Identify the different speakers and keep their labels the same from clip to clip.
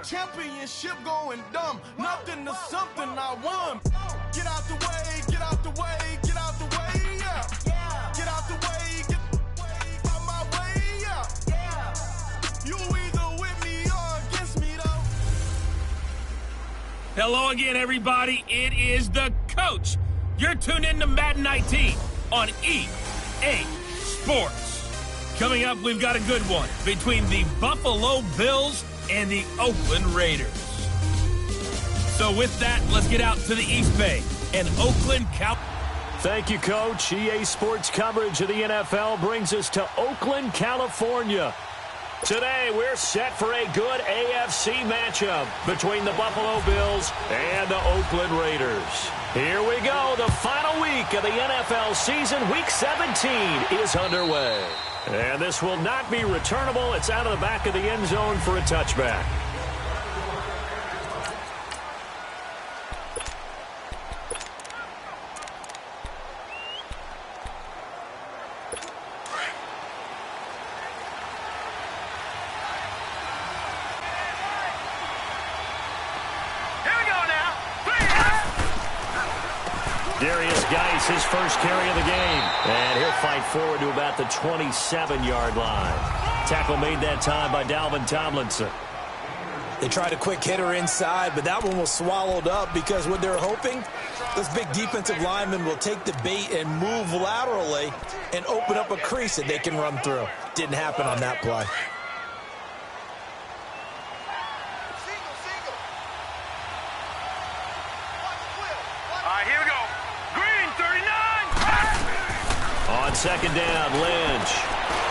Speaker 1: Championship going dumb. Nothing to something I won. Get out the way, get out the way, get out the way, yeah. Get out the way, get out my way, yeah. You either with me or against me, though.
Speaker 2: Hello again, everybody. It is the coach. You're tuned in to Madden 19 on EA Sports. Coming up, we've got a good one between the Buffalo Bills and the Oakland Raiders. So with that, let's get out to the East Bay and Oakland Cowboys.
Speaker 3: Thank you, Coach. EA Sports coverage of the NFL brings us to Oakland, California. Today, we're set for a good AFC matchup between the Buffalo Bills and the Oakland Raiders. Here we go. The final week of the NFL season, Week 17, is underway. And this will not be returnable. It's out of the back of the end zone for a touchback. His first carry of the game. And he'll fight forward to about the 27-yard line. Tackle made that time by Dalvin Tomlinson.
Speaker 4: They tried a quick hitter inside, but that one was swallowed up because what they're hoping, this big defensive lineman will take the bait and move laterally and open up a crease that they can run through. Didn't happen on that play.
Speaker 3: On second down, Lynch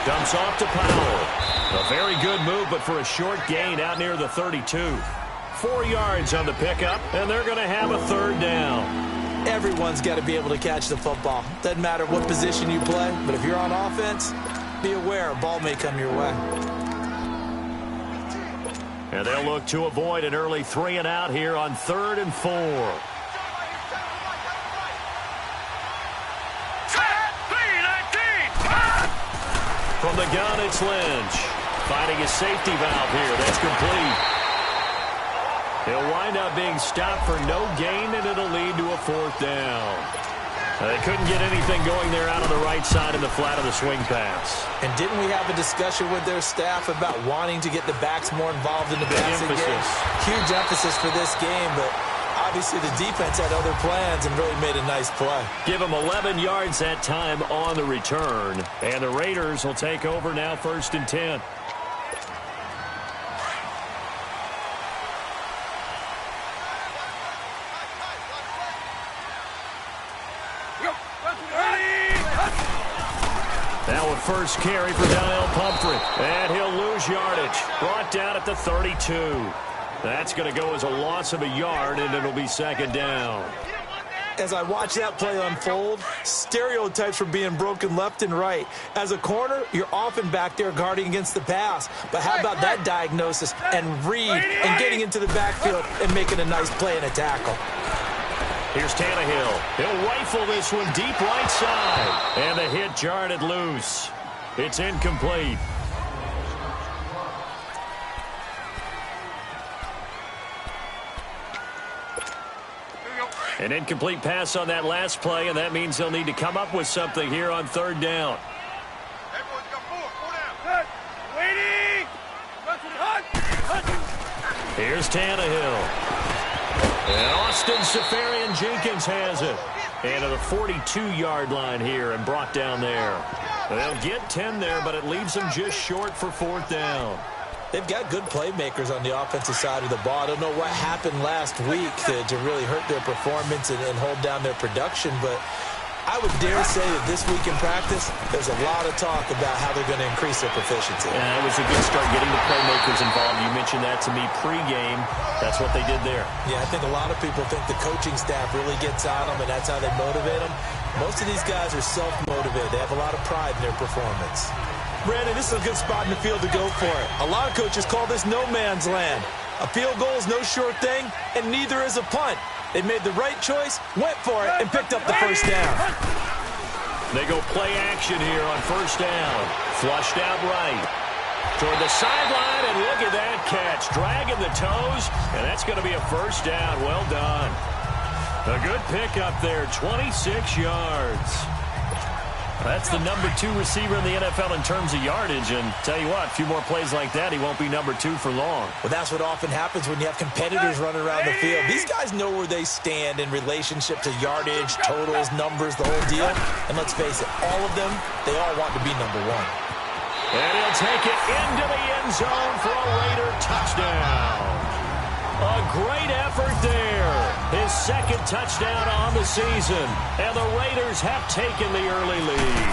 Speaker 3: dumps off to Powell. A very good move, but for a short gain out near the 32. 4 yards on the pickup, and they're going to have a third down.
Speaker 4: Everyone's got to be able to catch the football. Doesn't matter what position you play, but if you're on offense, be aware a ball may come your way.
Speaker 3: And they'll look to avoid an early 3 and out here on 3rd and 4. From the gun, it's Lynch. Finding a safety valve here. That's complete. He'll wind up being stopped for no gain, and it'll lead to a 4th down. They couldn't get anything going there out on the right side in the flat of the swing pass.
Speaker 4: And didn't we have a discussion with their staff about wanting to get the backs more involved in the passing game? Huge emphasis for this game, but obviously the defense had other plans and really made a nice play.
Speaker 3: Give them 11 yards that time on the return. And the Raiders will take over now 1st and 10. Now a first carry for Donnell Pumphrey. And he'll lose yardage. Brought down at the 32. That's going to go as a loss of a yard, and it'll be 2nd down.
Speaker 4: As I watch that play unfold, stereotypes were being broken left and right. As a corner, you're often back there guarding against the pass. But how about that diagnosis and read and getting into the backfield and making a nice play and a tackle?
Speaker 3: Here's Tannehill. He'll rifle this one deep right side. And the hit jarred it loose. It's incomplete. An incomplete pass on that last play, and that means they'll need to come up with something here on 3rd down. Here's Tannehill. And Austin Seferian-Jenkins has it. And to the 42-yard line here and brought down there. They'll get 10 there, but it leaves them just short for 4th down.
Speaker 4: They've got good playmakers on the offensive side of the ball. I don't know what happened last week to really hurt their performance and hold down their production, but I would dare say that this week in practice, there's a lot of talk about how they're going to increase their proficiency.
Speaker 3: Yeah, it was a good start getting the playmakers involved. You mentioned that to me pregame. That's what they did there.
Speaker 4: Yeah, I think a lot of people think the coaching staff really gets on them, and that's how they motivate them. Most of these guys are self-motivated. They have a lot of pride in their performance. Brandon, this is a good spot in the field to go for it. A lot of coaches call this no man's land. A field goal is no sure thing, and neither is a punt. They made the right choice, went for it, and picked up the first down.
Speaker 3: They go play action here on 1st down. Flushed out right. Toward the sideline, And look at that catch. Dragging the toes, and that's going to be a first down. Well done. A good pickup there, 26 yards. That's the number 2 receiver in the NFL in terms of yardage. And tell you what, a few more plays like that, he won't be number 2 for long.
Speaker 4: Well, that's what often happens when you have competitors running around the field. These guys know where they stand in relationship to yardage, totals, numbers, the whole deal. And let's face it, all of them, they all want to be number 1.
Speaker 3: And he'll take it into the end zone for a Raider touchdown. A great effort there. His second touchdown on the season. And the Raiders have taken the early lead.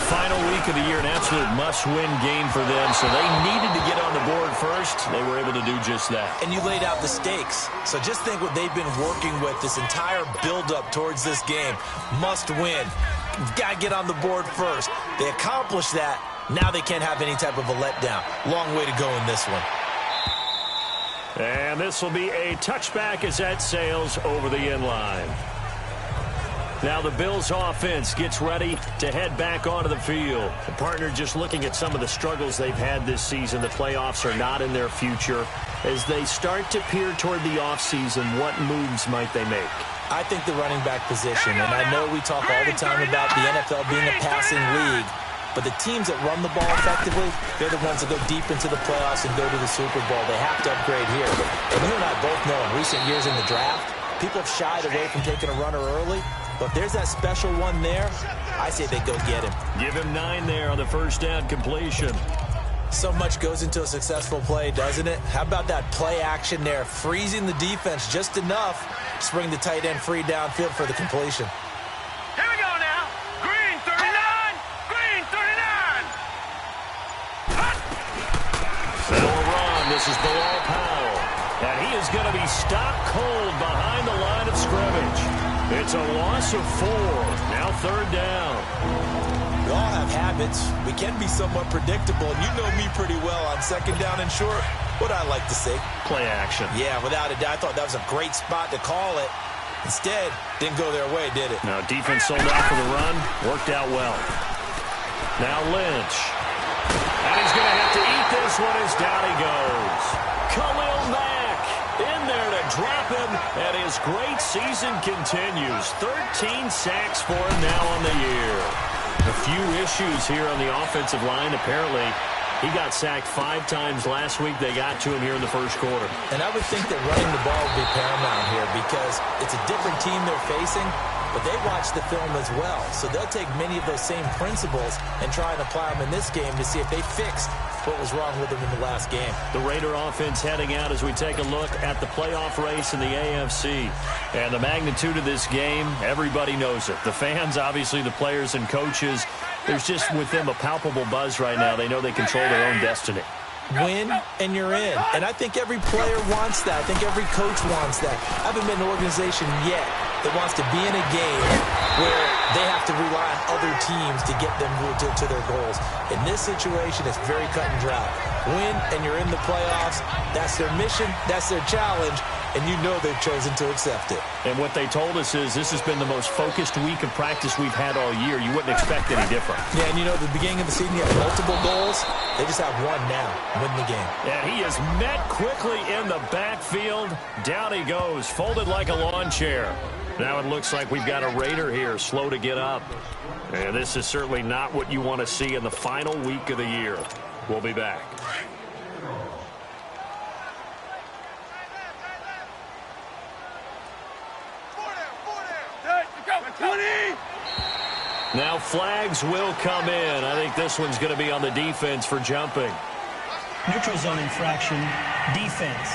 Speaker 3: Final week of the year, an absolute must-win game for them. So they needed to get on the board first. They were able to do just that.
Speaker 4: And you laid out the stakes. So just think what they've been working with this entire build-up towards this game. Must win. Got to get on the board first. They accomplished that. Now they can't have any type of a letdown. Long way to go in this one.
Speaker 3: And this will be a touchback as that sails over the end line. Now the Bills offense gets ready to head back onto the field. The partner just looking at some of the struggles they've had this season. The playoffs are not in their future. As they start to peer toward the offseason, what moves might they make?
Speaker 4: I think the running back position, and I know we talk all the time about the NFL being a passing league, but the teams that run the ball effectively, they're the ones that go deep into the playoffs and go to the Super Bowl. They have to upgrade here. And you and I both know in recent years in the draft, people have shied away from taking a runner early. But if there's that special one there, I say they go get him.
Speaker 3: Give him 9 there on the first down completion.
Speaker 4: So much goes into a successful play, doesn't it? How about that play action there? Freezing the defense just enough to bring the tight end free downfield for the completion.
Speaker 1: Here we go now. Green 39. Green 39.
Speaker 3: They'll run. This is Bilal Powell. And he is going to be stopped cold behind the line of scrimmage. It's a loss of 4. Now third down.
Speaker 4: We all have habits. We can be somewhat predictable, and you know me pretty well on second down and short. What I like to say?
Speaker 3: Play action.
Speaker 4: Yeah, without a doubt. I thought that was a great spot to call it. Instead, didn't go their way, did it?
Speaker 3: Now defense sold out for the run. Worked out well. Now Lynch. And he's going to have to eat this one as down he goes. Khalil Mack in there to drop him, and his great season continues. 13 sacks for him now on the year. A few issues here on the offensive line. Apparently, he got sacked 5 times last week. They got to him here in the first quarter.
Speaker 4: And I would think that running the ball would be paramount here because it's a different team they're facing, but they watch the film as well. So they'll take many of those same principles and try and apply them in this game to see if they fixed what was wrong with them in the last game.
Speaker 3: The Raider offense heading out as we take a look at the playoff race in the AFC. And the magnitude of this game, everybody knows it. The fans, obviously the players and coaches, there's just with them a palpable buzz right now. They know they control their own destiny.
Speaker 4: Win, and you're in. And I think every player wants that. I think every coach wants that. I haven't been an organization yet that wants to be in a game where they have to rely on other teams to get them to their goals. In this situation, it's very cut and dry. Win, and you're in the playoffs. That's their mission. That's their challenge. And you know they've chosen to accept it.
Speaker 3: And what they told us is this has been the most focused week of practice we've had all year. You wouldn't expect any different.
Speaker 4: Yeah, and you know, at the beginning of the season, you have multiple goals. They just have one now. Win the game.
Speaker 3: And he is met quickly in the backfield. Down he goes, folded like a lawn chair. Now it looks like we've got a Raider here, slow to get up. And this is certainly not what you want to see in the final week of the year. We'll be back. Now flags will come in. I think this one's going to be on the defense for jumping.
Speaker 5: Neutral zone infraction, defense.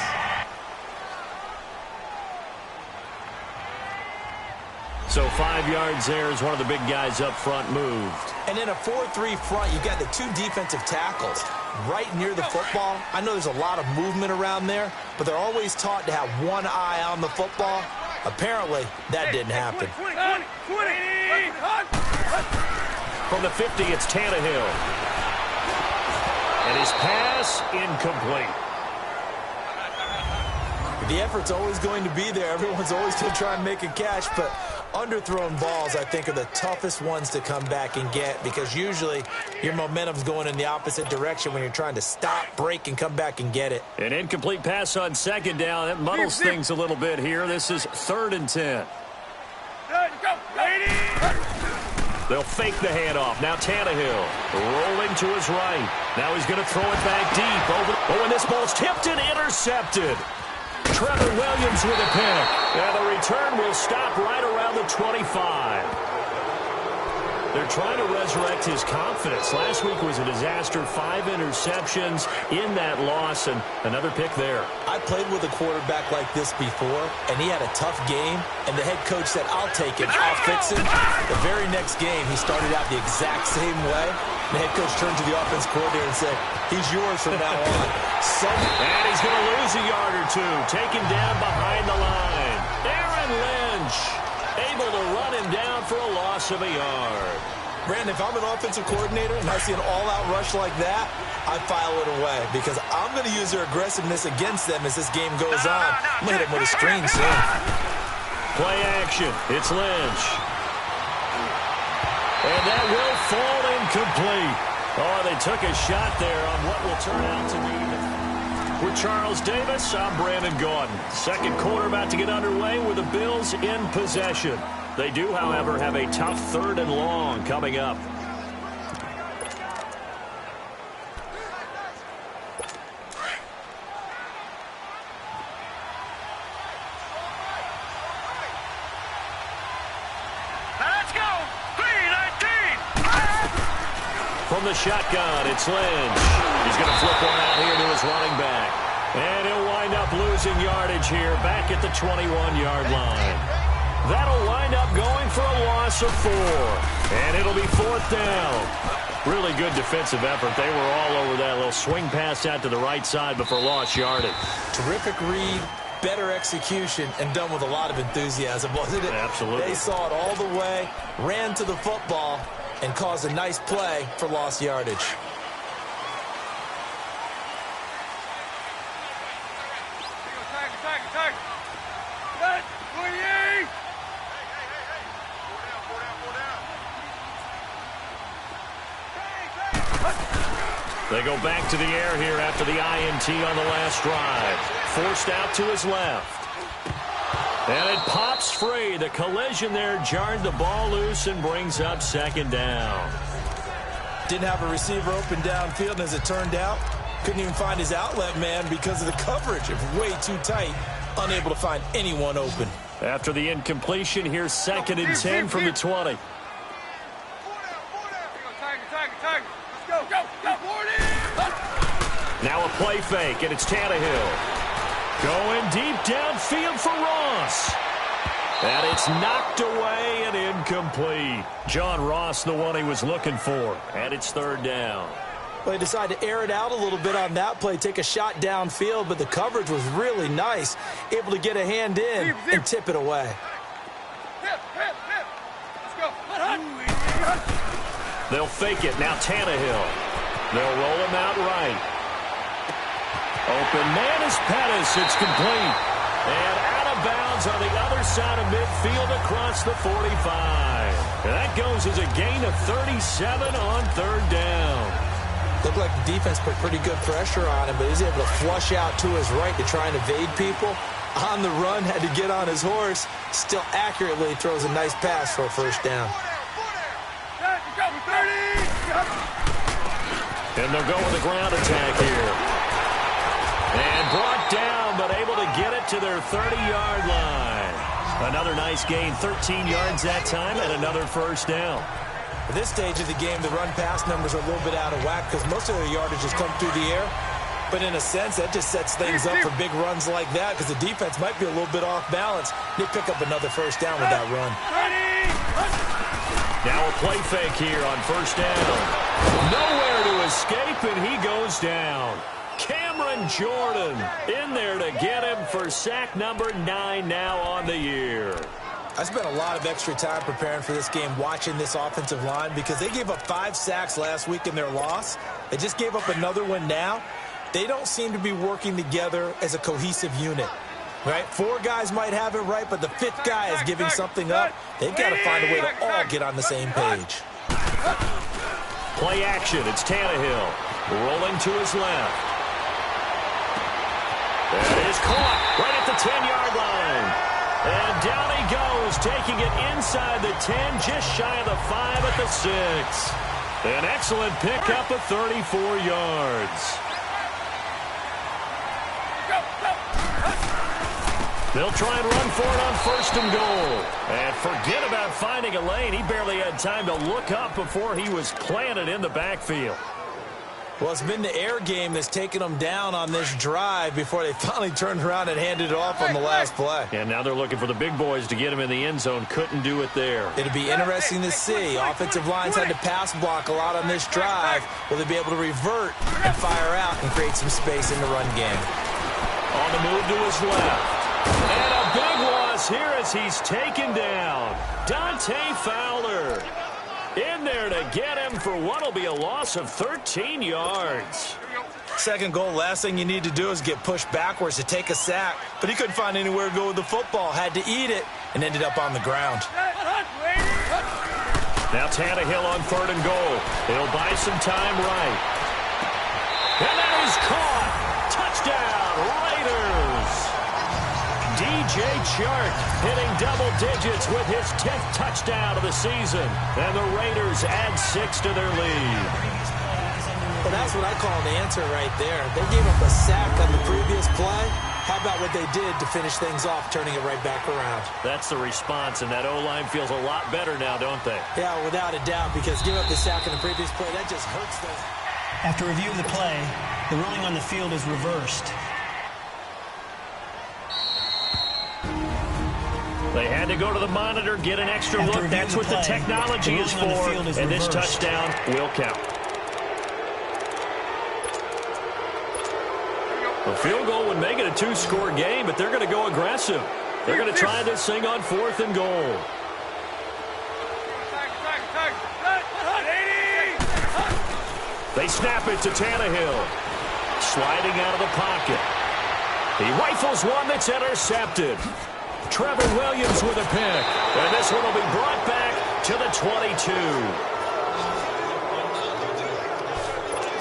Speaker 3: So 5 yards there as one of the big guys up front moved.
Speaker 4: And in a 4-3 front, you've got the 2 defensive tackles right near the football. I know there's a lot of movement around there, but they're always taught to have one eye on the football. Apparently, that didn't happen.
Speaker 3: From the 50, it's Tannehill. And his pass incomplete.
Speaker 4: The effort's always going to be there. Everyone's always going to try and make a catch, but underthrown balls, I think, are the toughest ones to come back and get because usually your momentum's going in the opposite direction when you're trying to stop, break, and come back and get it.
Speaker 3: An incomplete pass on second down. That muddles things a little bit here. This is 3rd and 10. They'll fake the handoff. Now Tannehill rolling to his right. Now he's going to throw it back deep. Oh, and this ball's tipped and intercepted. Trevor Williams with a pick. And the return will stop right around the 25. They're trying to resurrect his confidence. Last week was a disaster. 5 interceptions in that loss, and another pick there.
Speaker 4: I played with a quarterback like this before, and he had a tough game, and the head coach said, I'll take it, I'll fix it. The very next game, he started out the exact same way. The head coach turned to the offense coordinator and said, he's yours from now on.
Speaker 3: And he's going to lose a yard or two. Taken down behind the line. Aaron Lynch able to run him down for a loss of a yard.
Speaker 4: Brandon, if I'm an offensive coordinator and I see an all-out rush like that, I file it away because I'm going to use their aggressiveness against them as this game goes on. I'm going to hit them with a screen soon.
Speaker 3: Play action. It's Lynch. And that will fall incomplete. Oh, they took a shot there on what will turn out to be. With Charles Davis, I'm Brandon Gaudin. Second quarter about to get underway with the Bills in possession. They do, however, have a tough 3rd and long coming up.
Speaker 1: Let's go! 3-19!
Speaker 3: From the shotgun, it's Lynch. He's going to flip one out here to his running back. And he'll wind up losing yardage here back at the 21-yard line. That'll wind up going for a loss of 4. And it'll be 4th down. Really good defensive effort. They were all over that little swing pass out to the right side before lost yardage.
Speaker 4: Terrific read, better execution, and done with a lot of enthusiasm, wasn't it?
Speaker 3: Absolutely.
Speaker 4: They saw it all the way, ran to the football, and caused a nice play for lost yardage.
Speaker 3: They go back to the air here after the INT on the last drive. Forced out to his left. And it pops free. The collision there jarred the ball loose and brings up 2nd down.
Speaker 4: Didn't have a receiver open downfield, and as it turned out, couldn't even find his outlet man because of the coverage. It was way too tight, unable to find anyone open.
Speaker 3: After the incompletion, here's 2nd and 10 from the 20. Now a play fake, and it's Tannehill. Going deep downfield for Ross. And it's knocked away and incomplete. John Ross, the one he was looking for. And it's 3rd down.
Speaker 4: Well, they decided to air it out a little bit on that play, take a shot downfield, but the coverage was really nice. Able to get a hand in and tip it away.
Speaker 1: Let's go.
Speaker 3: They'll fake it. Now Tannehill. They'll roll him out right. Open man is Pettis. It's complete. And out of bounds on the other side of midfield across the 45. And that goes as a gain of 37 on 3rd down.
Speaker 4: Looked like the defense put pretty good pressure on him, but he was able to flush out to his right to try and evade people. On the run, had to get on his horse. Still accurately throws a nice pass for a 1st down.
Speaker 3: And they'll go with a ground attack here. And brought down, but able to get it to their 30-yard line. Another nice gain, 13 yards that time, and another 1st down.
Speaker 4: At this stage of the game, the run-pass numbers are a little bit out of whack because most of their yardage has come through the air. But in a sense, that just sets things up for big runs like that because the defense might be a little bit off balance. They pick up another 1st down with that run.
Speaker 3: Now a play fake here on 1st down. Nowhere to escape, and he goes down. Cameron Jordan in there to get him for sack number 9 now on the year.
Speaker 4: I spent a lot of extra time preparing for this game watching this offensive line because they gave up 5 sacks last week in their loss. They just gave up another one now. They don't seem to be working together as a cohesive unit. Right? 4 guys might have it right, but the 5th guy is giving something up. They've got to find a way to all get on the same page.
Speaker 3: Play action. It's Tannehill rolling to his left. That is caught right at the 10-yard line. And down he goes, taking it inside the 10, just shy of the 5 at the 6. An excellent pickup of 34 yards. They'll try and run for it on 1st and goal. And forget about finding a lane. He barely had time to look up before he was planted in the backfield.
Speaker 4: Well, it's been the air game that's taken them down on this drive before they finally turned around and handed it off on the last play.
Speaker 3: And now they're looking for the big boys to get him in the end zone. Couldn't do it there.
Speaker 4: It'll be interesting to see. Offensive lines had to pass block a lot on this drive. Will they be able to revert and fire out and create some space in the run game?
Speaker 3: On the move to his left. And a big loss here as he's taken down. Dante Fowler in there to get him for what will be a loss of 13 yards.
Speaker 4: 2nd goal, last thing you need to do is get pushed backwards to take a sack. But he couldn't find anywhere to go with the football. Had to eat it and ended up on the ground.
Speaker 3: Now Tannehill on 3rd and goal. He'll buy some time right. And that is caught. Touchdown, Raiders. DJ Chark hitting double digits with his 10th touchdown of the season. And the Raiders add 6 to their lead.
Speaker 4: Well, that's what I call an answer right there. They gave up a sack on the previous play. How about what they did to finish things off, turning it right back around?
Speaker 3: That's the response, and that O-line feels a lot better now, don't they?
Speaker 4: Yeah, without a doubt, because giving up the sack on the previous play, that just hurts them.
Speaker 5: After review of the play, the ruling on the field is reversed.
Speaker 3: They had to go to the monitor, get an extra look. That's what the technology is for, and this touchdown will count. A field goal would make it a 2-score game, but they're going to go aggressive. They're going to try this thing on 4th and goal. They snap it to Tannehill. Sliding out of the pocket. He rifles one that's intercepted. Trevor Williams with a pick. And this one will be brought back to the 22.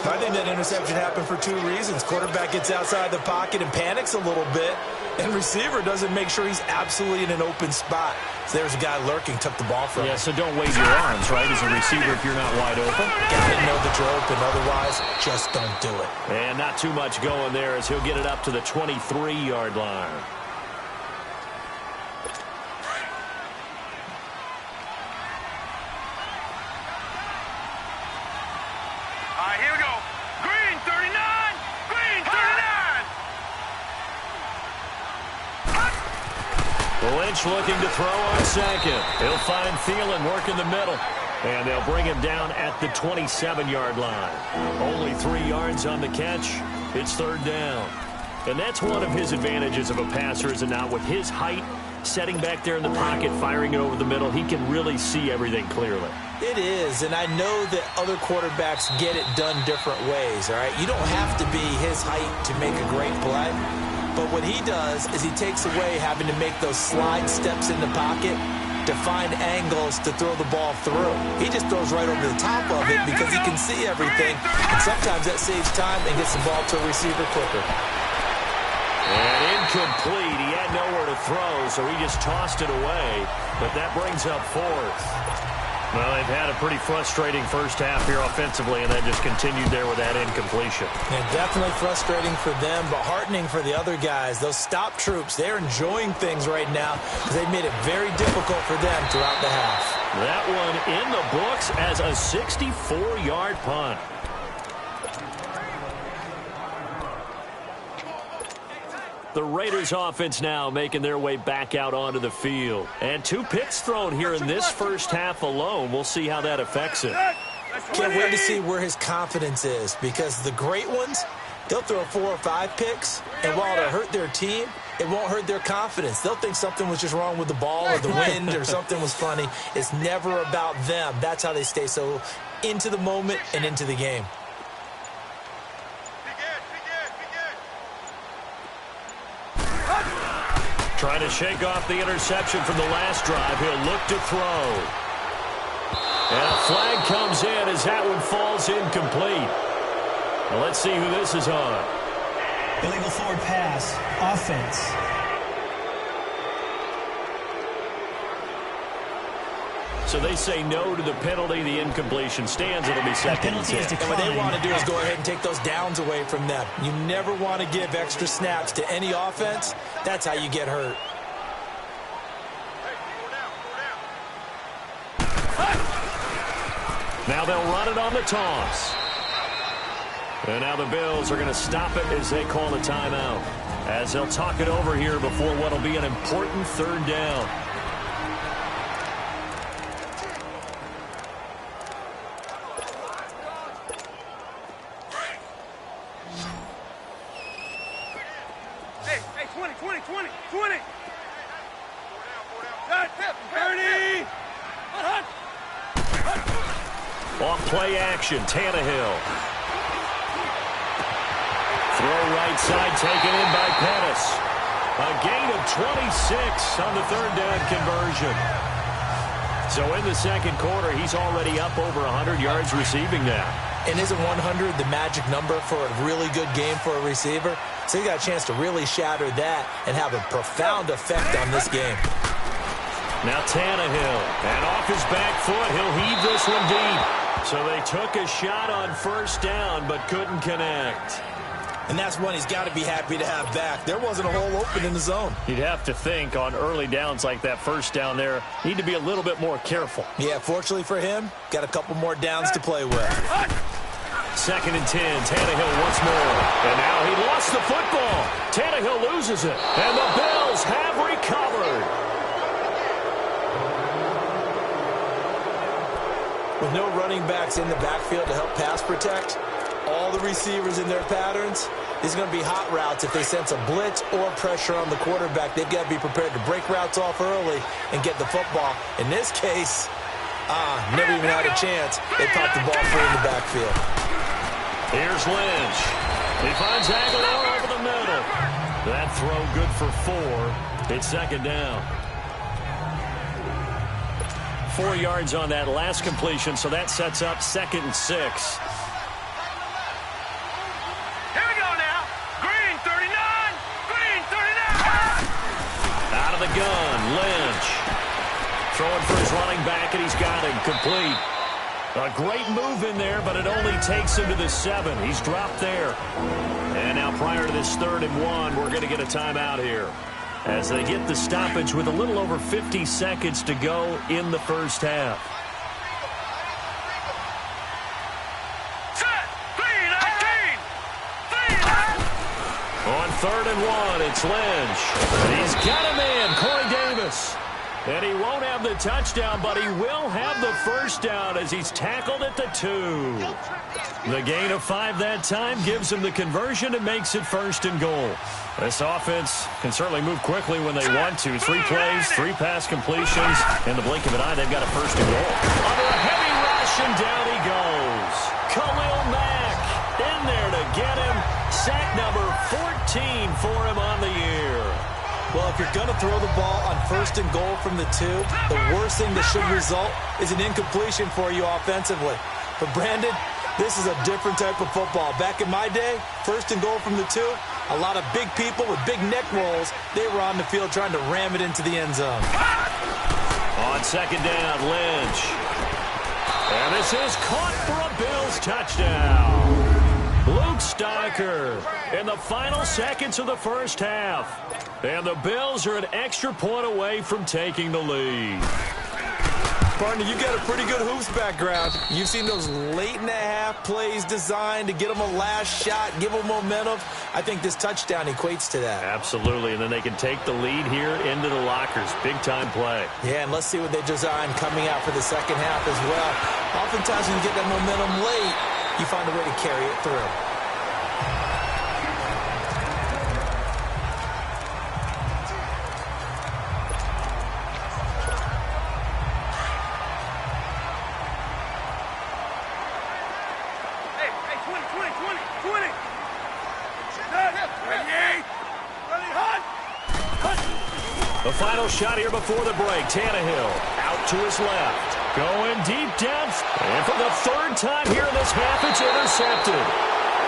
Speaker 4: I think that interception happened for 2 reasons. Quarterback gets outside the pocket and panics a little bit, and receiver doesn't make sure he's absolutely in an open spot. So there's a guy lurking, took the ball from him.
Speaker 3: Yeah, so don't wave your arms, right, as a receiver if you're not wide open.
Speaker 4: Got to know that you're open, otherwise, just don't do it.
Speaker 3: And not too much going there as he'll get it up to the 23-yard line.
Speaker 1: Here we go. Green 39. Green 39.
Speaker 3: Lynch looking to throw on 2nd. He'll find Thielen working the middle. And they'll bring him down at the 27-yard line. Only 3 yards on the catch. It's 3rd down. And that's one of his advantages of a passer, is it not? With his height, setting back there in the pocket, firing it over the middle, he can really see everything clearly.
Speaker 4: It is, and I know that other quarterbacks get it done different ways, all right? You don't have to be his height to make a great play, but what he does is he takes away having to make those slide steps in the pocket to find angles to throw the ball through. He just throws right over the top of it because he can see everything, and sometimes that saves time and gets the ball to a receiver quicker.
Speaker 3: And incomplete. He had nowhere to throw, so he just tossed it away, but that brings up 4th. Well, they've had a pretty frustrating first half here offensively, and that just continued there with that incompletion.
Speaker 4: And definitely frustrating for them, but heartening for the other guys. Those stop troops, they're enjoying things right now because they've made it very difficult for them throughout the half.
Speaker 3: That one in the books as a 64-yard punt. The Raiders offense now making their way back out onto the field. And 2 picks thrown here in this first half alone. We'll see how that affects it.
Speaker 4: Can't wait to see where his confidence is, because the great ones, they'll throw 4 or 5 picks, and while it'll hurt their team, it won't hurt their confidence. They'll think something was just wrong with the ball or the wind or something was funny. It's never about them. That's how they stay so into the moment and into the game.
Speaker 3: Trying to shake off the interception from the last drive. He'll look to throw. And a flag comes in as that one falls incomplete. Well, let's see who this is on.
Speaker 5: Illegal forward pass. Offense.
Speaker 3: So they say no to the penalty. The incompletion stands. It'll be second and 10.
Speaker 4: And what they want to do is go ahead and take those downs away from them. You never want to give extra snaps to any offense. That's how you get hurt.
Speaker 3: Now they'll run it on the toss. And now the Bills are going to stop it as they call a timeout. As they'll talk it over here before what will be an important third down.
Speaker 1: Hey, 20. 30.
Speaker 3: Off play action, Tannehill. Throw right side taken in by Pettis. A gain of 26 on the third down conversion. So in the second quarter, he's already up over 100 yards receiving now.
Speaker 4: And isn't 100 the magic number for a really good game for a receiver? So he got a chance to really shatter that and have a profound effect on this game.
Speaker 3: Now Tannehill, and off his back foot, he'll heave this one deep. So they took a shot on first down, but couldn't connect.
Speaker 4: And that's one he's got to be happy to have back. There wasn't a hole open in the zone.
Speaker 3: You'd have to think on early downs like that first down there, need to be a little bit more careful.
Speaker 4: Yeah, fortunately for him, got a couple more downs to play with.
Speaker 3: Second and 10, Tannehill once more. And now he lost the football. Tannehill loses it. And the Bills have recovered.
Speaker 4: With no running backs in the backfield to help pass protect, all the receivers in their patterns, these are going to be hot routes if they sense a blitz or pressure on the quarterback. They've got to be prepared to break routes off early and get the football. In this case, never even had a chance. They popped the ball free in the backfield.
Speaker 3: Here's Lynch. He finds Aguilar over the middle. That throw good for 4. It's second down. 4 yards on that last completion, so that sets up second and 6.
Speaker 1: Here we go now. Green 39.
Speaker 3: Out of the gun, Lynch. Throwing for his running back, and he's got him complete. A great move in there, but it only takes him to the 7. He's dropped there. And now prior to this 3rd and 1, we're going to get a timeout here, as they get the stoppage with a little over 50 seconds to go in the first half. On 3rd and 1, it's Lynch. He's got him in, Corey Davis. And he won't have the touchdown, but he will have the first down as he's tackled at the 2. The gain of 5 that time gives him the conversion and makes it 1st and goal. This offense can certainly move quickly when they want to. 3 plays, 3 pass completions. In the blink of an eye, they've got a 1st and goal. Under a heavy rush, and down he goes. Khalil Mack in there to get him. Sack number 14 for him on the year.
Speaker 4: Well, if you're going to throw the ball on 1st and goal from the 2, the worst thing that should result is an incompletion for you offensively. But, Brandon, this is a different type of football. Back in my day, 1st and goal from the 2, a lot of big people with big neck rolls, they were on the field trying to ram it into the end zone.
Speaker 3: On 2nd down, Lynch. And this is caught for a Bills touchdown. Luke Stocker in the final seconds of the first half. And the Bills are an extra point away from taking the lead.
Speaker 4: Partner, you've got a pretty good hoops background. You've seen those late-in-the-half plays designed to get them a last shot, give them momentum. I think this touchdown equates to that.
Speaker 3: Absolutely, and then they can take the lead here into the lockers. Big-time play.
Speaker 4: Yeah, and let's see what they design coming out for the second half as well. Oftentimes when you get that momentum late, you find a way to carry it through.
Speaker 3: The final shot here before the break. Tannehill out to his left. Going deep down. And for the third time here in this half, it's intercepted.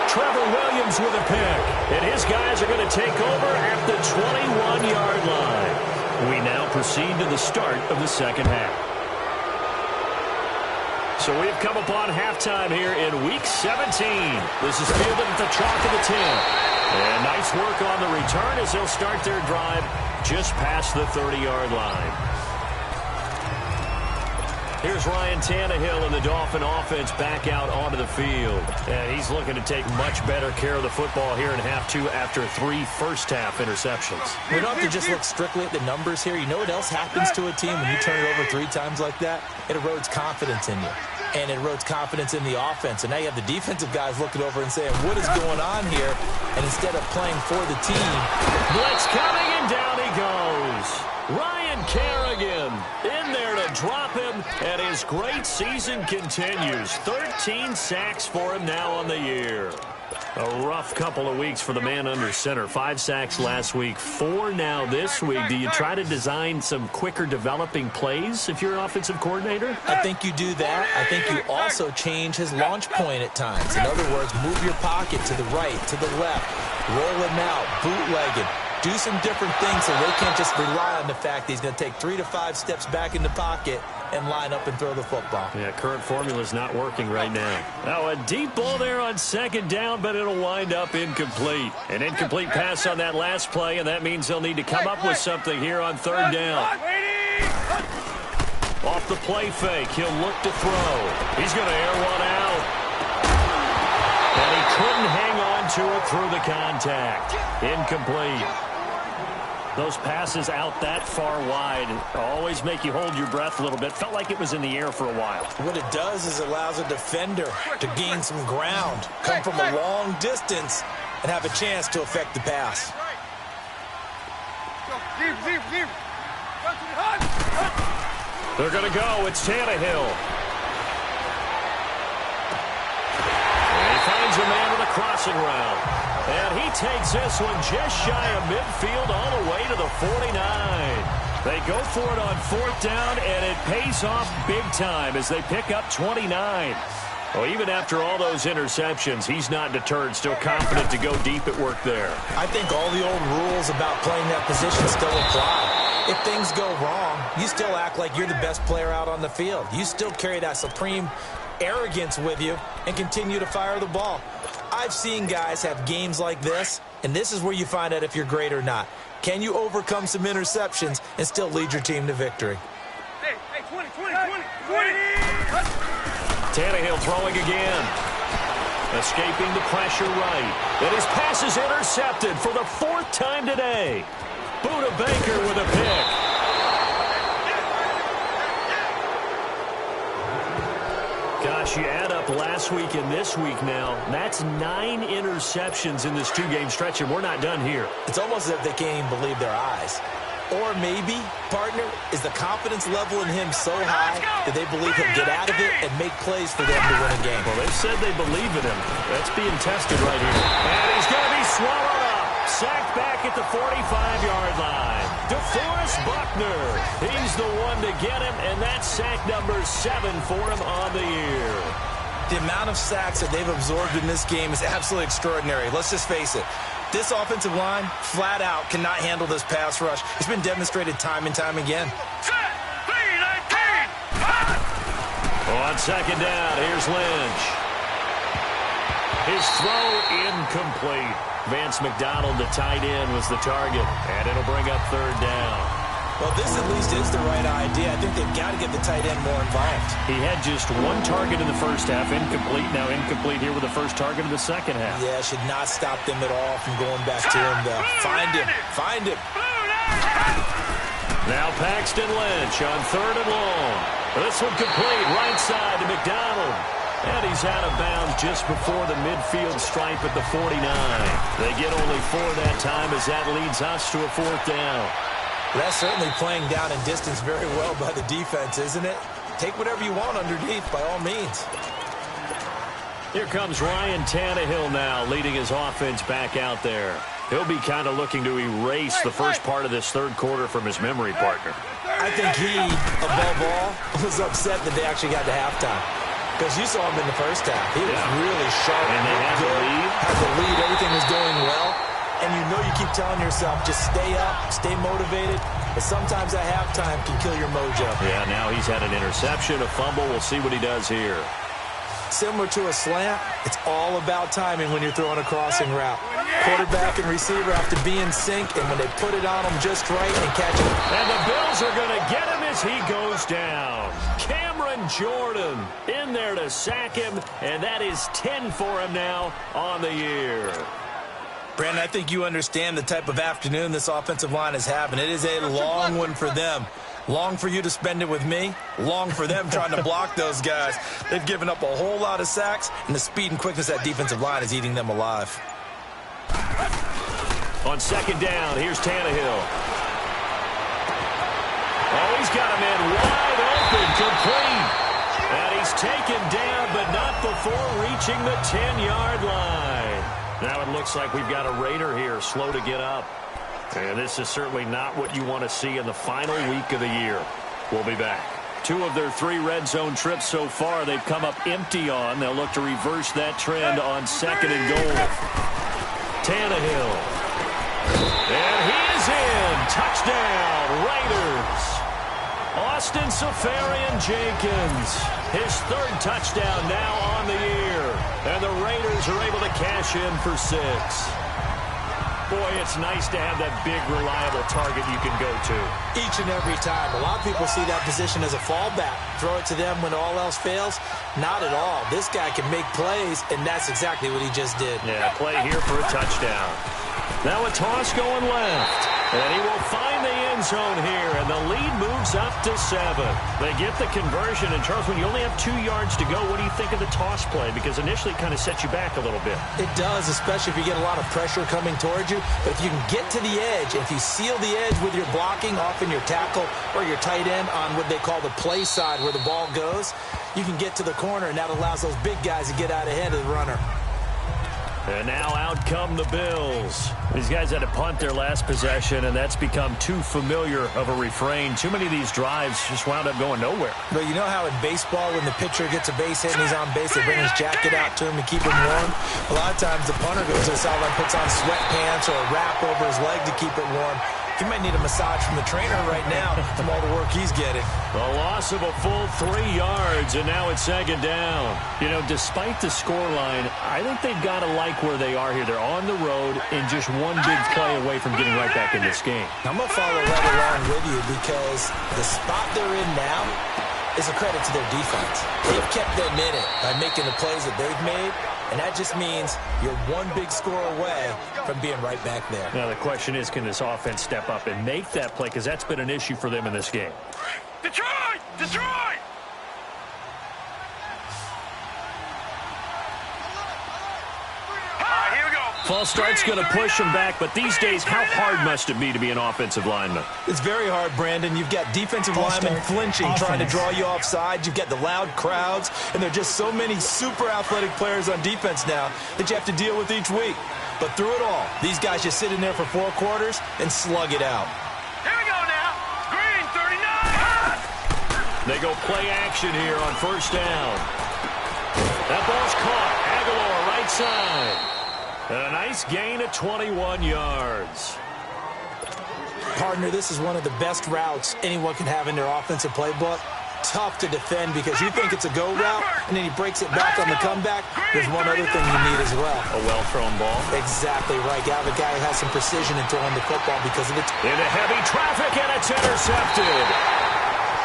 Speaker 3: Trevor Williams with a pick. And his guys are going to take over at the 21-yard line. We now proceed to the start of the second half. So we've come upon halftime here in Week 17. This is fielded at the chalk of the 10. And nice work on the return as they'll start their drive just past the 30-yard line. Here's Ryan Tannehill and the Dolphin offense back out onto the field. And he's looking to take much better care of the football here in half two after 3 first-half interceptions.
Speaker 4: We don't have to just look strictly at the numbers here. You know what else happens to a team when you turn it over 3 times like that? It erodes confidence in you. And it erodes confidence in the offense. And now you have the defensive guys looking over and saying, what is going on here? And instead of playing for the team,
Speaker 3: blitz coming, and down he goes. Ryan Kerrigan in there to drop him, and his great season continues. 13 sacks for him now on the year. A rough couple of weeks for the man under center. 5 sacks last week, 4 now this week. Do you try to design some quicker developing plays if you're an offensive coordinator?
Speaker 4: I think you do that. I think you also change his launch point at times. In other words, move your pocket to the right, to the left, roll him out, bootleg him. Do some different things so they can't just rely on the fact that he's going to take 3 to 5 steps back in the pocket and line up and throw the football.
Speaker 3: Yeah, current formula is not working right now. Now a deep ball there on second down, but it'll wind up incomplete. An incomplete pass on that last play, and that means they'll need to come up with something here on third down. Off the play fake, he'll look to throw. He's going to air one out. And he couldn't hang on to it through the contact. Incomplete. Those passes out that far wide always make you hold your breath a little bit. Felt like it was in the air for a while.
Speaker 4: What it does is it allows a defender to gain some ground, come from a long distance, and have a chance to affect the pass.
Speaker 3: They're going to go. It's Tannehill. And he finds a man with a crossing route. And he takes this one just shy of midfield all the way to the 49. They go for it on fourth down, and it pays off big time as they pick up 29. Well, even after all those interceptions, he's not deterred, still confident to go deep at work there.
Speaker 4: I think all the old rules about playing that position still apply. If things go wrong, you still act like you're the best player out on the field. You still carry that supreme arrogance with you and continue to fire the ball. I've seen guys have games like this, and this is where you find out if you're great or not. Can you overcome some interceptions and still lead your team to victory?
Speaker 1: Hey, 20.
Speaker 3: Tannehill throwing again. Escaping the pressure right. And his pass is intercepted for the 4th time today. Buda Baker with a pick. Gosh, you add up last week and this week now. That's 9 interceptions in this 2-game stretch, and we're not done here.
Speaker 4: It's almost as if they can't even believe their eyes. Or maybe, partner, is the confidence level in him so high that they believe he'll get out of it and make plays for them to win a game.
Speaker 3: Well, they've said they believe in him. That's being tested right here. And he's going to be swallowed up. Sacked back at the 45-yard line. DeForest Buckner. He's the one to get him, and that's sack number 7 for him on the year.
Speaker 4: The amount of sacks that they've absorbed in this game is absolutely extraordinary. Let's just face it. This offensive line, flat out, cannot handle this pass rush. It's been demonstrated time and time again.
Speaker 3: On second down, here's Lynch. His throw incomplete. Vance McDonald, the tight end, was the target, and it'll bring up third down.
Speaker 4: Well, this at least is the right idea. I think they've got to get the tight end more involved.
Speaker 3: He had just 1 target in the first half, incomplete. Now incomplete here with the first target of the second half.
Speaker 4: Yeah, should not stop them at all from going back to him, though. Find him.
Speaker 3: Now Paxton Lynch on 3rd and long. This one complete, right side to McDonald. And he's out of bounds just before the midfield stripe at the 49. They get only 4 that time as that leads us to a 4th down.
Speaker 4: That's certainly playing down in distance very well by the defense, isn't it? Take whatever you want underneath, by all means.
Speaker 3: Here comes Ryan Tannehill now, leading his offense back out there. He'll be kind of looking to erase the first part of this third quarter from his memory partner.
Speaker 4: I think he, above all, was upset that they actually got to halftime. Because you saw him in the first half. He was really sharp.
Speaker 3: And they had the lead.
Speaker 4: Had the lead. Everything was going well. And you know you keep telling yourself, just stay up, stay motivated. But sometimes that halftime can kill your mojo.
Speaker 3: Yeah, now he's had an interception, a fumble. We'll see what he does here.
Speaker 4: Similar to a slant, it's all about timing when you're throwing a crossing route. Quarterback and receiver have to be in sync, and when they put it on him just right and catch it.
Speaker 3: And the Bills are going to get him as he goes down. Cameron Jordan in there to sack him, and that is 10 for him now on the year.
Speaker 4: Brandon, I think you understand the type of afternoon this offensive line is having. It is a long one for them. Long for you to spend it with me. Long for them trying to block those guys. They've given up a whole lot of sacks, and the speed and quickness of that defensive line is eating them alive.
Speaker 3: On second down, here's Tannehill. Oh, he's got him in wide open, complete. And he's taken down, but not before reaching the 10-yard line. Now it looks like we've got a Raider here, slow to get up. And this is certainly not what you want to see in the final week of the year. We'll be back. 2 of their 3 red zone trips so far they've come up empty on. They'll look to reverse that trend on second and goal. Tannehill. And he is in. Touchdown, Raiders. Austin Seferian-Jenkins. His 3rd touchdown now on the year. And the Raiders are able to cash in for 6. Boy, it's nice to have that big, reliable target you can go to.
Speaker 4: Each and every time. A lot of people see that position as a fallback. Throw it to them when all else fails. Not at all. This guy can make plays, and that's exactly what he just did.
Speaker 3: Yeah, play here for a touchdown. Now a toss going left. And he will find the end zone here, and the lead moves up to 7. They get the conversion, and Charles, when you only have 2 yards to go, what do you think of the toss play? Because initially it kind of sets you back a little bit.
Speaker 4: It does, especially if you get a lot of pressure coming towards you. But if you can get to the edge, if you seal the edge with your blocking, often your tackle or your tight end on what they call the play side where the ball goes, you can get to the corner, and that allows those big guys to get out ahead of the runner.
Speaker 3: And now out come the Bills. These guys had to punt their last possession, and that's become too familiar of a refrain. Too many of these drives just wound up going nowhere.
Speaker 4: But you know how in baseball, when the pitcher gets a base hit and he's on base, they bring his jacket out to him to keep him warm? A lot of times the punter goes to the sideline, puts on sweatpants or a wrap over his leg to keep it warm. He might need a massage from the trainer right now from all the work he's getting.
Speaker 3: A loss of a full 3 yards, and now it's second down. You know, despite the scoreline, I think they've got to like where they are here. They're on the road and just one big play away from getting right back in this game.
Speaker 4: I'm going to follow right along with you because the spot they're in now is a credit to their defense. They've kept them in it by making the plays that they've made, and that just means you're one big score away from being right back there.
Speaker 3: Now the question is, can this offense step up and make that play? Because that's been an issue for them in this game.
Speaker 1: Detroit! Detroit! Here we go.
Speaker 3: False start's going to push him back, but these days, how hard must it be to be an offensive lineman?
Speaker 4: It's very hard, Brandon. You've got defensive linemen flinching, trying to draw you offside. You've got the loud crowds, and there are just so many super athletic players on defense now that you have to deal with each week. But through it all, these guys just sit in there for 4 quarters and slug it out.
Speaker 1: Here we go now. Green, 39.
Speaker 3: They go play action here on first down. That ball's caught. Aguilar right side. And a nice gain of 21 yards.
Speaker 4: Partner, this is one of the best routes anyone can have in their offensive playbook. Tough to defend because you think it's a go route, and then he breaks it back on the comeback. There's one other thing you need as well.
Speaker 3: A well-thrown ball.
Speaker 4: Exactly right. You have a guy who has some precision in throwing the football because of it.
Speaker 3: Into heavy traffic, and it's intercepted.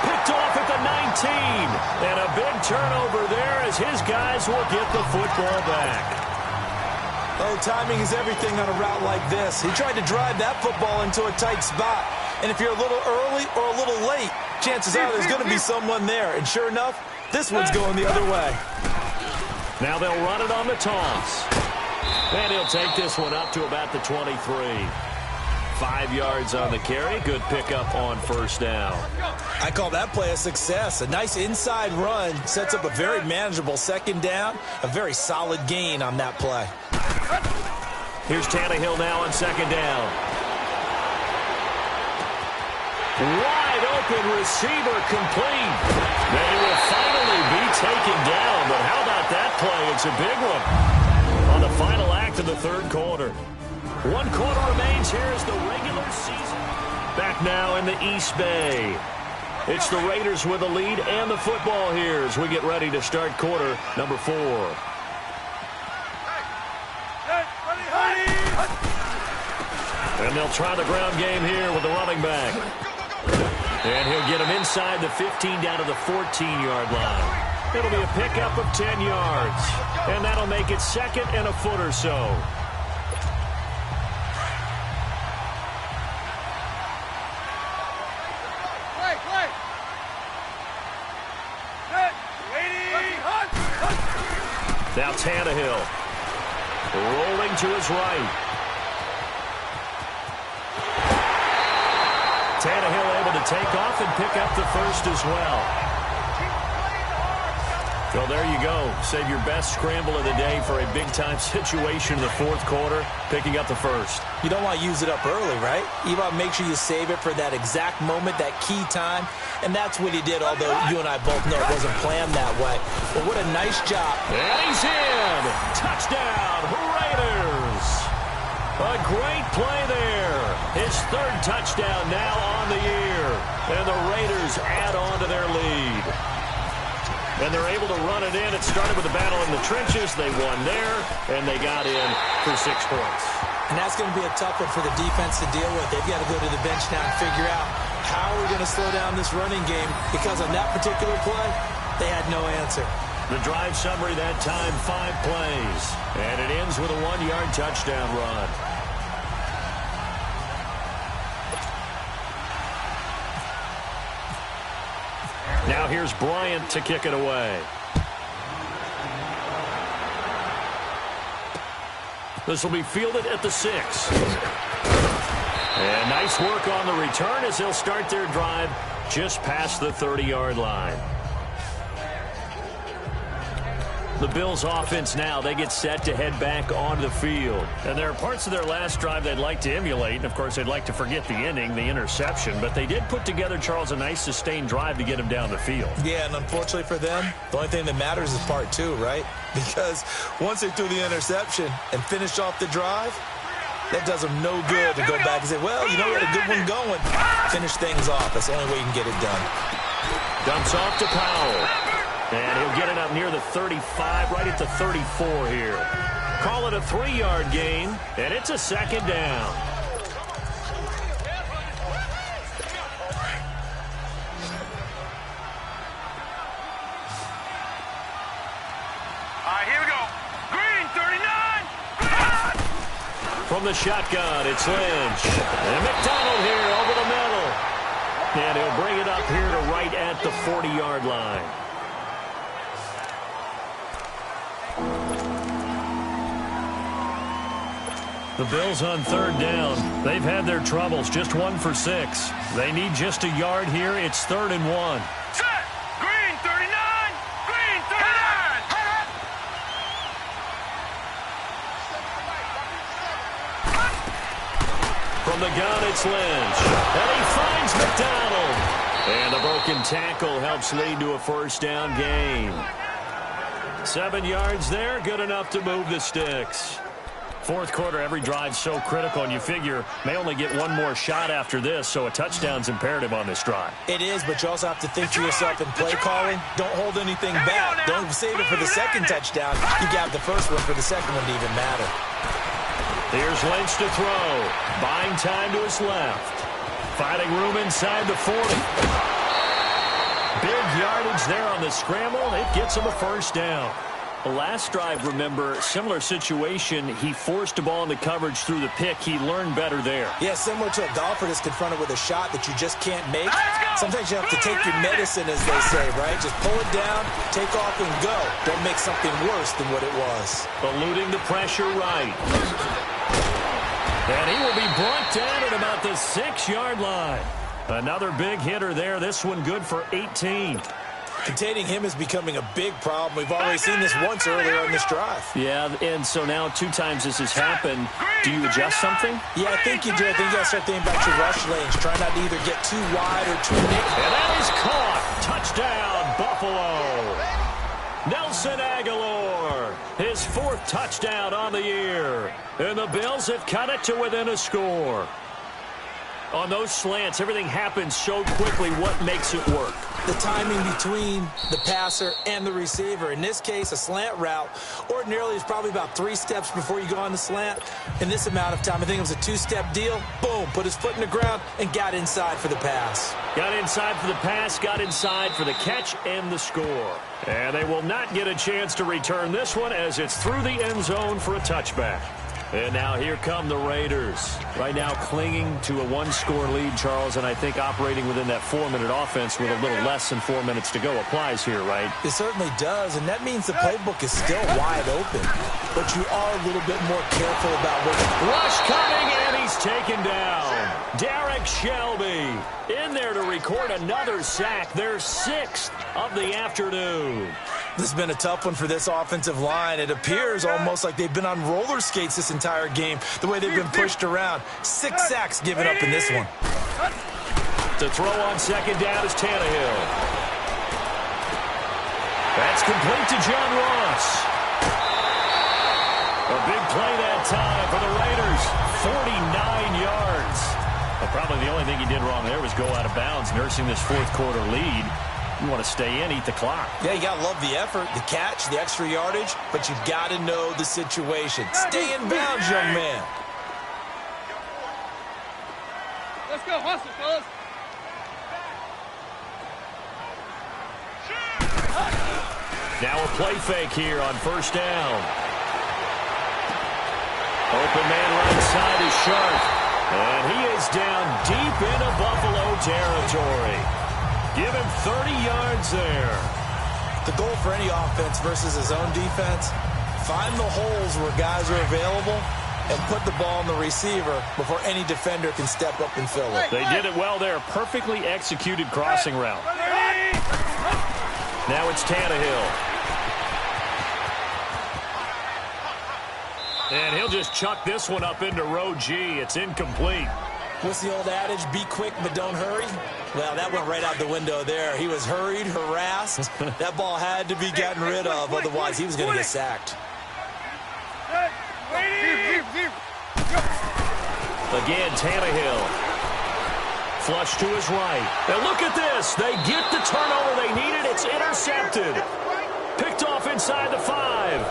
Speaker 3: Picked off at the 19. And a big turnover there as his guys will get the football back.
Speaker 4: Oh, timing is everything on a route like this. He tried to drive that football into a tight spot. And if you're a little early or a little late, chances are there's going to be someone there. And sure enough, this one's going the other way.
Speaker 3: Now they'll run it on the toss. And he'll take this one up to about the 23. 5 yards on the carry. Good pickup on first down.
Speaker 4: I call that play a success. A nice inside run sets up a very manageable second down. A very solid gain on that play.
Speaker 3: Here's Tannehill now on second down. Wide open receiver complete. They will finally be taken down, but how about that play? It's a big one on the final act of the third quarter. 1 quarter remains. Here's the regular season. Back now in the East Bay. It's the Raiders with the lead and the football here as we get ready to start quarter number 4. And they'll try the ground game here with the running back. And he'll get him inside the 15 down to the 14-yard line. It'll be a pickup of 10 yards. And that'll make it second and a foot or so. Now Tannehill rolling to his right. Tannehill able to take off and pick up the first as well. Well, there you go. Save your best scramble of the day for a big-time situation in the fourth quarter, picking up the first.
Speaker 4: You don't want to use it up early, right? You want to make sure you save it for that exact moment, that key time. And that's what he did, although you and I both know it wasn't planned that way. But what a nice job.
Speaker 3: And he's in. Touchdown, Raiders. A great play there. His third touchdown now on the year. And the Raiders add on to their lead. And they're able to run it in. It started with a battle in the trenches. They won there, and they got in for 6 points.
Speaker 4: And that's going to be a tough one for the defense to deal with. They've got to go to the bench now and figure out how we're going to slow down this running game, because on that particular play, they had no answer.
Speaker 3: The drive summary that time, 5 plays. And it ends with a 1-yard touchdown run. Now here's Bryant to kick it away. This will be fielded at the 6. And nice work on the return as they'll start their drive just past the 30-yard line. The Bills offense now, they get set to head back onto the field. And there are parts of their last drive they'd like to emulate. And, of course, they'd like to forget the ending, the interception. But they did put together, Charles, a nice sustained drive to get him down the field.
Speaker 4: Yeah, and unfortunately for them, the only thing that matters is part 2, right? Because once they threw the interception and finished off the drive, that does them no good to go back and say, well, you know, we had a good one going. Finish things off. That's the only way you can get it done.
Speaker 3: Dumps off to Powell. And he'll get it up near the 35, right at the 34 here. Call it a 3-yard gain, and it's a second down.
Speaker 1: All right, here we go. Green, 39.
Speaker 3: From the shotgun, it's Lynch. And McDonald here over the middle. And he'll bring it up here to right at the 40-yard line. The Bills on third down. They've had their troubles. Just 1 for 6. They need just a yard here. It's 3rd and 1.
Speaker 1: Set. Green, 39. Green, 39.
Speaker 3: From the gun, it's Lynch. And he finds McDonald. And the broken tackle helps lead to a first down gain. 7 yards there. Good enough to move the sticks. Fourth quarter, every drive so critical, and you figure may only get one more shot after this, so a touchdown's imperative on this drive.
Speaker 4: It is, but you also have to think to yourself in play calling, don't hold anything back. Don't save it for the second touchdown. You got the first one for the second one to even matter.
Speaker 3: Here's Lynch to throw. Buying time to his left. Finding room inside the 40. Big yardage there on the scramble. It gets him a first down. The last drive, remember, similar situation. He forced a ball into coverage through the pick. He learned better there.
Speaker 4: Yeah, similar to a golfer that's confronted with a shot that you just can't make. Sometimes you have to take your medicine, as they say, right? Just pull it down, take off, and go. Don't make something worse than what it was.
Speaker 3: Eluding the pressure right. And he will be brought down at about the 6-yard line. Another big hitter there. This one good for 18.
Speaker 4: Containing him is becoming a big problem. We've already seen this once earlier in this drive.
Speaker 3: Yeah, and so now 2 times this has happened. Do you adjust something?
Speaker 4: Yeah, I think you do. I think you got to start thinking about your rush lanes. Try not to either get too wide or too narrow.
Speaker 3: And that is caught. Touchdown, Buffalo. Nelson Aguilar, his 4th touchdown on the year. And the Bills have cut it to within a score. On those slants, everything happens so quickly. What makes it work?
Speaker 4: The timing between the passer and the receiver. In this case, a slant route ordinarily is probably about 3 steps before you go on the slant. In this amount of time, I think it was a 2-step deal. Boom, put his foot in the ground and got inside for the pass.
Speaker 3: Got inside for the pass, got inside for the catch and the score. And they will not get a chance to return this one as it's through the end zone for a touchback. And now here come the Raiders. Right now clinging to a 1-score lead, Charles, and I think operating within that 4-minute offense with a little less than 4 minutes to go applies here, right?
Speaker 4: It certainly does, and that means the playbook is still wide open. But you are a little bit more careful about what...
Speaker 3: Rush coming, and he's taken down. Derek Shelby in there to record another sack, their 6th of the afternoon.
Speaker 4: This has been a tough one for this offensive line. It appears almost like they've been on roller skates this entire game, the way they've been pushed around. 6 sacks given up in this one.
Speaker 3: To throw on 2nd down is Tannehill. That's complete to John Ross. A big play that time for the Raiders. 49 yards. Well, probably the only thing he did wrong there was go out of bounds, nursing this 4th quarter lead. You want to stay in, eat the clock.
Speaker 4: Yeah, you got to love the effort, the catch, the extra yardage, but you've got to know the situation. Stay in bounds, young man.
Speaker 6: Let's go, hustle, fellas.
Speaker 3: Now a play fake here on 1st down. Open man right side is Sharp. And he is down deep into Buffalo territory. Give him 30 yards there.
Speaker 4: The goal for any offense versus his own defense, find the holes where guys are available and put the ball on the receiver before any defender can step up and fill it.
Speaker 3: They did it well there. Perfectly executed crossing route. Now it's Tannehill. And he'll just chuck this one up into row G. It's incomplete.
Speaker 4: What's the old adage? Be quick, but don't hurry. Well, that went right out the window there. He was hurried, harassed. That ball had to be gotten rid of, otherwise he was going to get sacked.
Speaker 3: Again, Tannehill. Flush to his right. And look at this. They get the turnover they needed. It's intercepted. Picked off inside the 5.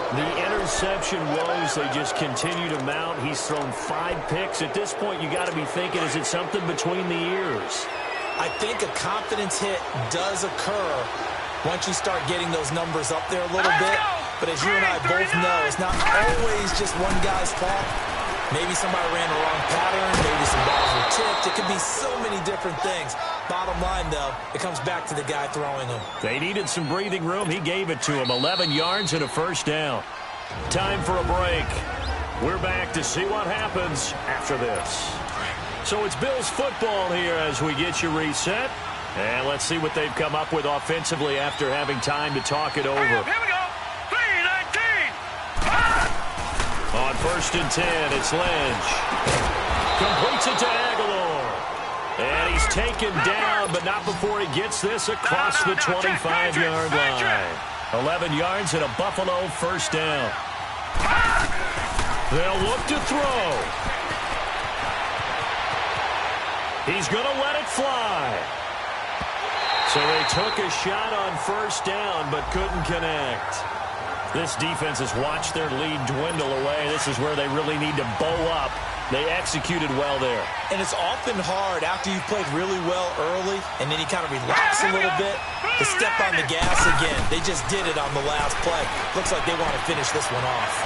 Speaker 3: The interception woes, they just continue to mount. He's thrown 5 picks. At this point, you got to be thinking, is it something between the ears?
Speaker 4: I think a confidence hit does occur once you start getting those numbers up there a little bit. But as you and I both know, it's not always just one guy's fault. Maybe somebody ran the wrong pattern. Maybe some balls were tipped. It could be so many different things. Bottom line, though, it comes back to the guy throwing them.
Speaker 3: They needed some breathing room. He gave it to him. 11 yards and a 1st down. Time for a break. We're back to see what happens after this. So it's Bills football here as we get you reset. And let's see what they've come up with offensively after having time to talk it over.
Speaker 6: Here we go. 3-19.
Speaker 3: On 1st and 10, it's Lynch. Completes it to Aguilar. And he's taken down, but not before he gets this across the 25-yard line. 11 yards and a Buffalo 1st down. They'll look to throw. He's going to let it fly. So they took a shot on 1st down, but couldn't connect. This defense has watched their lead dwindle away. This is where they really need to bow up. They executed well there.
Speaker 4: And it's often hard after you've played really well early and then you kind of relax a little bit to step on the gas again. They just did it on the last play. Looks like they want to finish this one off.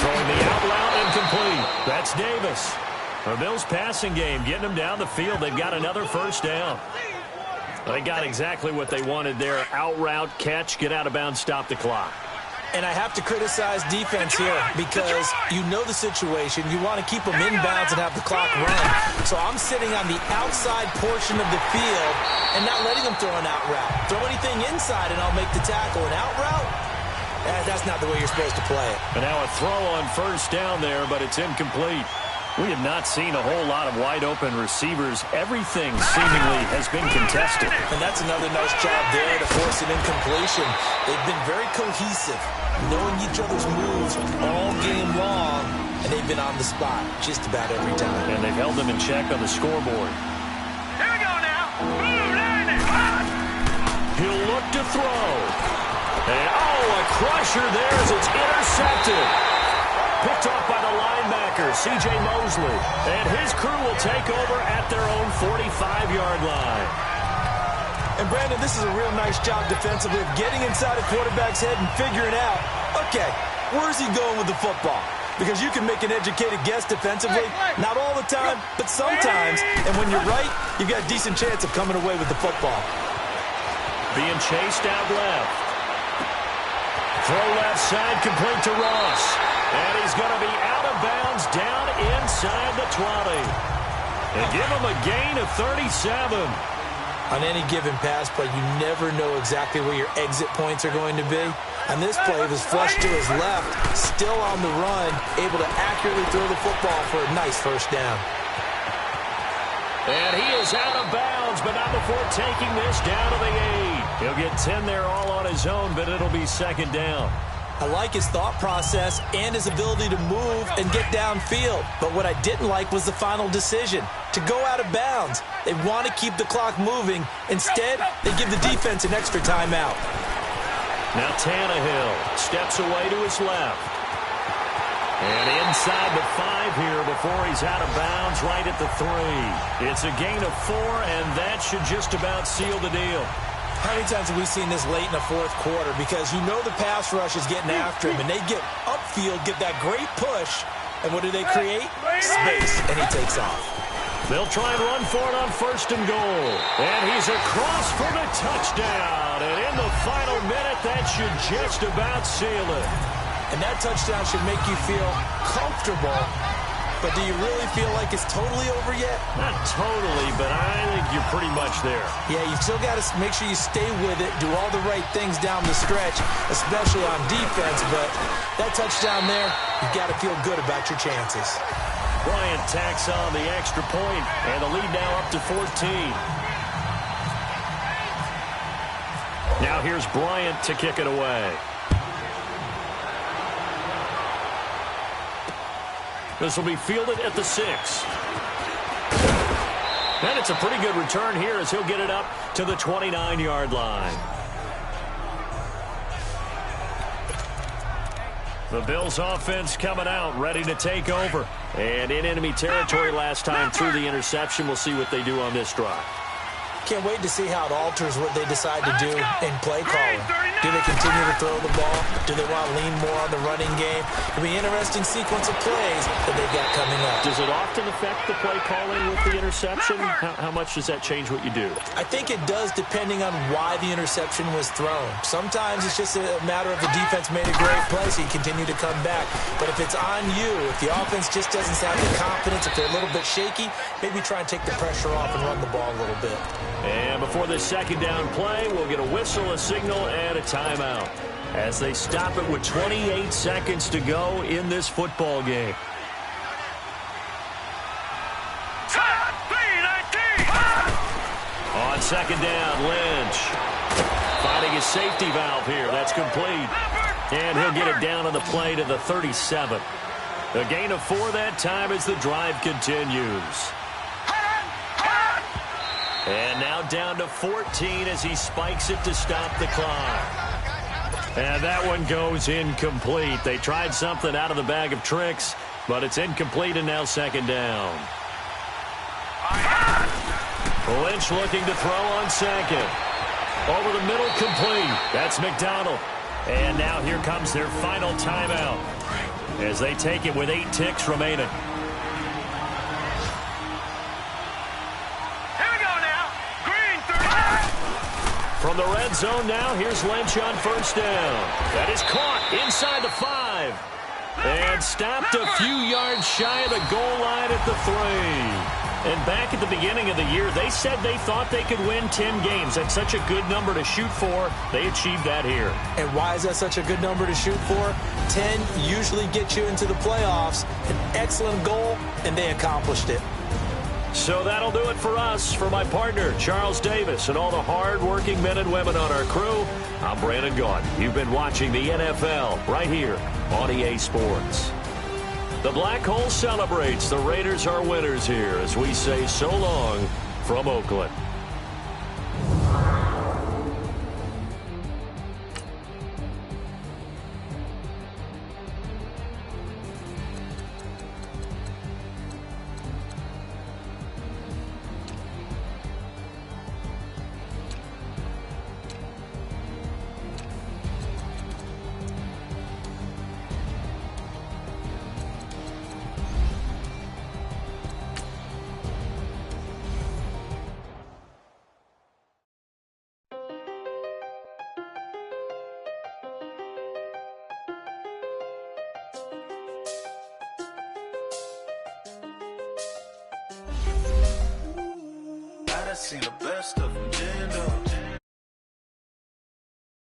Speaker 3: Throwing the out route incomplete. That's Davis. The Bills passing game, getting them down the field. They've got another 1st down. They got exactly what they wanted there. Out route, catch, get out of bounds, stop the clock.
Speaker 4: And I have to criticize defense here because you know the situation. You want to keep them inbounds and have the clock run. So I'm sitting on the outside portion of the field and not letting them throw an out route. Throw anything inside and I'll make the tackle. An out route? That's not the way you're supposed to play it.
Speaker 3: And now a throw on first down there, but it's incomplete. We have not seen a whole lot of wide-open receivers. Everything seemingly has been contested.
Speaker 4: And that's another nice job there to force an incompletion. They've been very cohesive, knowing each other's moves all game long, and they've been on the spot just about every time.
Speaker 3: And they've held them in check on the scoreboard.
Speaker 6: Here we go now.
Speaker 3: He'll look to throw. And, a crusher there as it's intercepted. Picked off by the linebacker, C.J. Mosley. And his crew will take over at their own 45-yard line.
Speaker 4: And, Brandon, this is a real nice job defensively of getting inside a quarterback's head and figuring out, okay, where's he going with the football? Because you can make an educated guess defensively, not all the time, but sometimes. And when you're right, you've got a decent chance of coming away with the football.
Speaker 3: Being chased out left. Throw left side, complete to Ross. And he's going to be out of bounds down inside the 20. And give him a gain of 37.
Speaker 4: On any given pass play, you never know exactly where your exit points are going to be. On this play, it was flushed to his left, still on the run, able to accurately throw the football for a nice first down.
Speaker 3: And he is out of bounds, but not before taking this down to the 8. He'll get 10 there all on his own, but it'll be second down.
Speaker 4: I like his thought process and his ability to move and get downfield. But what I didn't like was the final decision, to go out of bounds. They want to keep the clock moving. Instead, they give the defense an extra timeout.
Speaker 3: Now Tannehill steps away to his left. And inside the 5 here before he's out of bounds right at the 3. It's a gain of 4, and that should just about seal the deal.
Speaker 4: How many times have we seen this late in the fourth quarter? Because you know the pass rush is getting after him, and they get upfield, get that great push, and what do they create? Space, and he takes off.
Speaker 3: They'll try and run for it on first and goal. And he's across for the touchdown. And in the final minute, that should just about seal it.
Speaker 4: And that touchdown should make you feel comfortable. But do you really feel like it's totally over yet?
Speaker 3: Not totally, but I think you're pretty much there.
Speaker 4: Yeah, you've still got to make sure you stay with it, do all the right things down the stretch, especially on defense. But that touchdown there, you've got to feel good about your chances.
Speaker 3: Bryant tacks on the extra point, and the lead now up to 14. Now here's Bryant to kick it away. This will be fielded at the 6. And it's a pretty good return here as he'll get it up to the 29-yard line. The Bills offense coming out, ready to take over. And in enemy territory last time through the interception. We'll see what they do on this drive.
Speaker 4: Can't wait to see how it alters what they decide to do in play calling. Do they continue to throw the ball? Do they want to lean more on the running game? It'll be an interesting sequence of plays that they've got coming up.
Speaker 3: Does it often affect the play calling with the interception? How much does that change what you do?
Speaker 4: I think it does depending on why the interception was thrown. Sometimes it's just a matter of the defense made a great play, so you continue to come back. But if it's on you, if the offense just doesn't have the confidence, if they're a little bit shaky, maybe try and take the pressure off and run the ball a little bit.
Speaker 3: And before this second down play, we'll get a whistle, a signal, and a timeout as they stop it with 28 seconds to go in this football game. On second down, Lynch finding his safety valve here. That's complete. And he'll get it down on the play to the 37. A gain of 4 that time as the drive continues. And now down to 14 as he spikes it to stop the clock. And that one goes incomplete. They tried something out of the bag of tricks, but it's incomplete and now second down. Lynch looking to throw on second. Over the middle, complete. That's McDonald. And now here comes their final timeout as they take it with 8 ticks remaining. From the red zone now, here's Lynch on first down. That is caught inside the 5. And stopped a few yards shy of the goal line at the 3. And back at the beginning of the year, they said they thought they could win 10 games. That's such a good number to shoot for. They achieved that here.
Speaker 4: And why is that such a good number to shoot for? 10 usually gets you into the playoffs. An excellent goal, and they accomplished it.
Speaker 3: So that'll do it for us. For my partner, Charles Davis, and all the hard-working men and women on our crew, I'm Brandon Gaudin. You've been watching the NFL right here on EA Sports. The Black Hole celebrates. The Raiders are winners here as we say so long from Oakland.
Speaker 1: I seen the best of them,